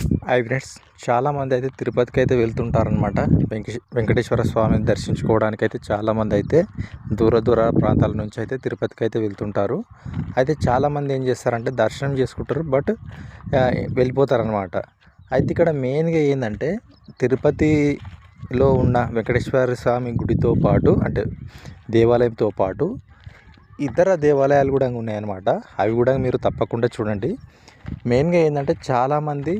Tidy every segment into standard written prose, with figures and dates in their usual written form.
Hi friends, చాలామంది అయితే తిరుపతికి అయితే వెళ్తుంటారనమాట. వెంకటేశ్వర స్వామిని దర్శించుకోవడానికి అయితే చాలామంది అయితే దూర దూర ప్రాంతాల నుంచి అయితే తిరుపతికి అయితే వెళ్తుంటారు. అయితే చాలామంది ఏం చేస్తారంటే దర్శనం చేసుకుంటారు, బట్ వెళ్ళిపోతారనమాట. అయితే ఇక్కడ మెయిన్గా ఏంటంటే తిరుపతిలో ఉన్న వెంకటేశ్వర స్వామి గుడితో పాటు, అంటే దేవాలయంతో పాటు ఇతర దేవాలయాలు కూడా ఉన్నాయన్నమాట. అవి కూడా మీరు తప్పకుండా చూడండి. మెయిన్గా ఏంటంటే చాలామంది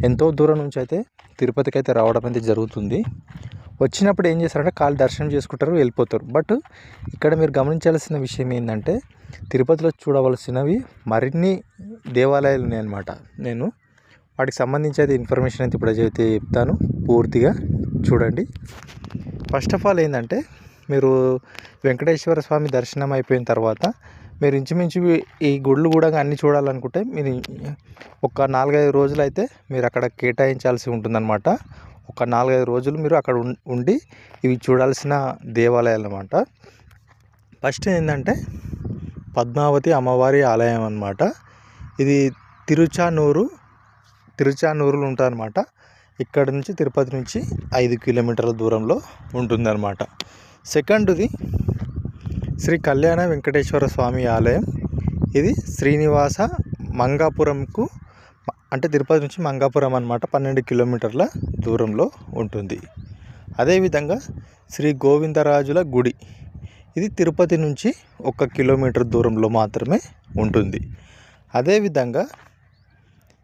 ఎంతో దూరం నుంచి అయితే తిరుపతికి అయితే రావడం అనేది జరుగుతుంది. వచ్చినప్పుడు ఏం చేస్తారంటే కాళ్ళు దర్శనం చేసుకుంటారు, వెళ్ళిపోతారు. బట్ ఇక్కడ మీరు గమనించాల్సిన విషయం ఏంటంటే తిరుపతిలో చూడవలసినవి మరిన్ని దేవాలయాలు ఉన్నాయన్నమాట. నేను వాటికి సంబంధించి అయితే ఇన్ఫర్మేషన్ అయితే ఇప్పుడు అయితే చెప్తాను, పూర్తిగా చూడండి. ఫస్ట్ ఆఫ్ ఆల్ ఏంటంటే మీరు వెంకటేశ్వర స్వామి దర్శనం అయిపోయిన తర్వాత మీరు ఇంచుమించు ఈ గుళ్ళు కూడా అన్నీ చూడాలనుకుంటే మీరు ఒక 4-5 రోజులు అయితే మీరు అక్కడ కేటాయించాల్సి ఉంటుందన్నమాట. ఒక 4-5 రోజులు మీరు అక్కడ ఉండి ఇవి చూడాల్సిన దేవాలయాలు అన్నమాట. ఫస్ట్ ఏంటంటే పద్మావతి అమ్మవారి ఆలయం అన్నమాట. ఇది తిరుచానూరులో ఉంటుందన్నమాట. ఇక్కడ నుంచి తిరుపతి నుంచి 5 కిలోమీటర్ల దూరంలో ఉంటుందన్నమాట. సెకండ్ది శ్రీ కళ్యాణ వెంకటేశ్వర స్వామి ఆలయం. ఇది శ్రీనివాస మంగాపురంకు, అంటే తిరుపతి నుంచి మంగాపురం అన్నమాట, 12 కిలోమీటర్ల దూరంలో ఉంటుంది. అదేవిధంగా శ్రీ గోవిందరాజుల గుడి, ఇది తిరుపతి నుంచి 1 కిలోమీటర్ దూరంలో మాత్రమే ఉంటుంది. అదేవిధంగా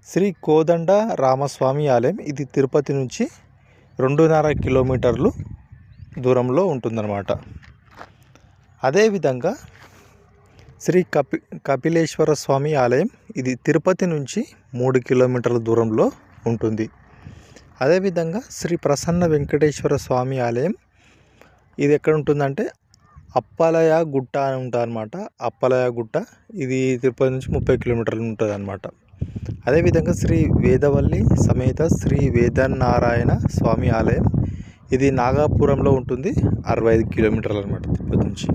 శ్రీ కోదండ రామస్వామి ఆలయం, ఇది తిరుపతి నుంచి 2.5 కిలోమీటర్లు దూరంలో ఉంటుందన్నమాట. అదేవిధంగా శ్రీ కపిలేశ్వర స్వామి ఆలయం, ఇది తిరుపతి నుంచి 3 కిలోమీటర్ల దూరంలో ఉంటుంది. అదేవిధంగా శ్రీ ప్రసన్న వెంకటేశ్వర స్వామి ఆలయం, ఇది ఎక్కడ ఉంటుందంటే అప్పలయ గుట్ట అని ఉంటుంది అనమాట. అప్పలయ గుట్ట, ఇది తిరుపతి నుంచి 30 కిలోమీటర్లు ఉంటుంది అనమాట. అదేవిధంగా శ్రీ వేదవల్లి సమేత శ్రీ వేదనారాయణ స్వామి ఆలయం, ఇది నాగాపురంలో ఉంటుంది, 65 కిలోమీటర్లు అనమాట తిరుపతి నుంచి.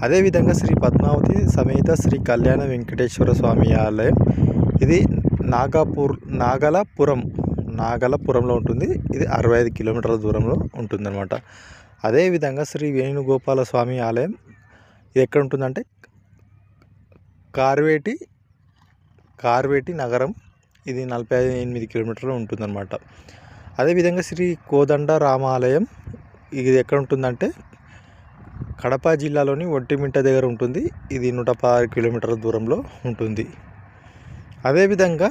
అదేవిధంగా శ్రీ పద్మావతి సమేత శ్రీ కళ్యాణ వెంకటేశ్వర స్వామి ఆలయం, ఇది నాగలపురంలో ఉంటుంది, ఇది 65 కిలోమీటర్ల దూరంలో ఉంటుందన్నమాట. అదేవిధంగా శ్రీ వేణుగోపాల స్వామి ఆలయం, ఇది ఎక్కడ ఉంటుందంటే కార్వేటి నగరం, ఇది 48 కిలోమీటర్లు ఉంటుందన్నమాట. అదేవిధంగా శ్రీ కోదండ రామాలయం, ఇది ఎక్కడ ఉంటుందంటే కడప జిల్లాలోని ఒంటిమిట్ట దగ్గర ఉంటుంది, ఇది 116 కిలోమీటర్ల దూరంలో ఉంటుంది. అదేవిధంగా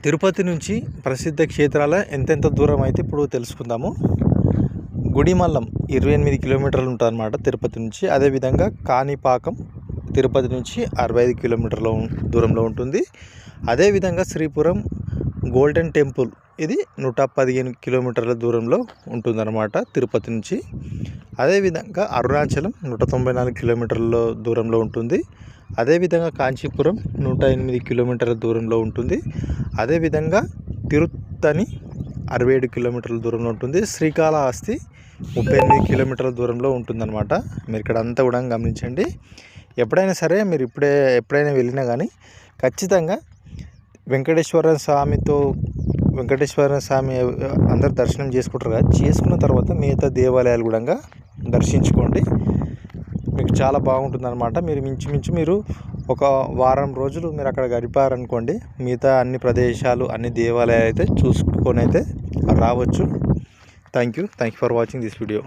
తిరుపతి నుంచి ప్రసిద్ధ క్షేత్రాల ఎంతెంత దూరం అయితే ఇప్పుడు తెలుసుకుందాము. గుడిమల్లం 28 కిలోమీటర్లు ఉంటుందన్నమాట తిరుపతి నుంచి. అదేవిధంగా కాణిపాకం తిరుపతి నుంచి 65 కిలోమీటర్ల దూరంలో ఉంటుంది. అదేవిధంగా శ్రీపురం గోల్డెన్ టెంపుల్, ఇది 115 కిలోమీటర్ల దూరంలో ఉంటుందన్నమాట తిరుపతి నుంచి. అదేవిధంగా అరుణాచలం 194 కిలోమీటర్ల దూరంలో ఉంటుంది. అదేవిధంగా కాంచీపురం 108 కిలోమీటర్ల దూరంలో ఉంటుంది. అదేవిధంగా తిరుత్తని 67 కిలోమీటర్ల దూరంలో ఉంటుంది. శ్రీకాళహస్తి 38 కిలోమీటర్ల దూరంలో ఉంటుందన్నమాట. మీరు ఇక్కడ అంతా కూడా గమనించండి. ఎప్పుడైనా సరే మీరు ఎప్పుడైనా వెళ్ళినా కానీ ఖచ్చితంగా వెంకటేశ్వర స్వామి అందరు దర్శనం చేసుకుంటారు కదా, చేసుకున్న తర్వాత మిగతా దేవాలయాలు కూడా దర్శించుకోండి. మీకు చాలా బాగుంటుందన్నమాట. మీరు మీరు ఒక వారం రోజులు మీరు అక్కడ గడిపారనుకోండి, మిగతా అన్ని ప్రదేశాలు, అన్ని దేవాలయాలు అయితే చూసుకొని అయితే రావచ్చు. Thank you for watching this video.